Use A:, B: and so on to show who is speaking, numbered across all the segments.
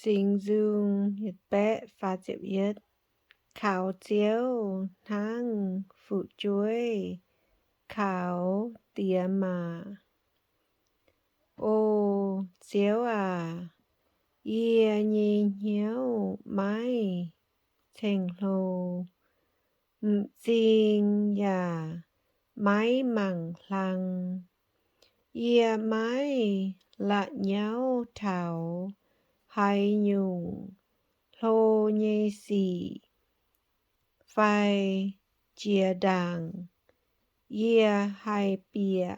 A: Sinh dương Nhật Bẽ pha triệu yết khảo chiếu thang phụ chuối khảo tía mà ô chiếu à ia nhi nhiêu mai thành lô xin ya máy mẳng lăng ia máy lạ nhau thảo hay nhung lô nhê xì phai chia đàng ia hai bịa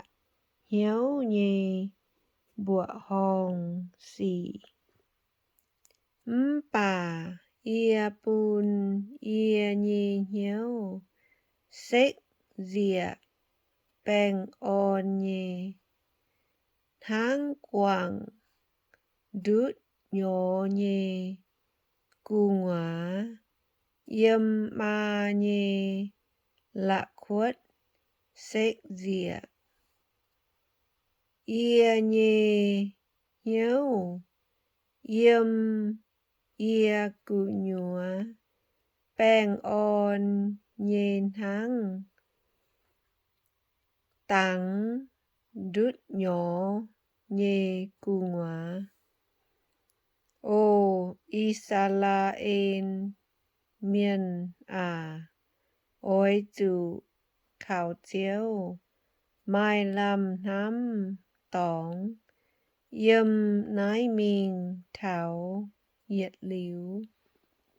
A: hiếu nhê bụa hong xì bà ia bùn ia nhê hiếu xích dịa bèng on nhê tháng quảng đút nhỏ nhê cu ngã yêm ma nhê lạ khuất xích dịa ia nhê hiếu yêm ia cu nhúa bèng on nhê tháng tắng đút nhỏ nhê cu ngã ô Israel miền ôi chủ khảo chiếu mai làm năm tòng yêm nái mình thảo nhiệt liễu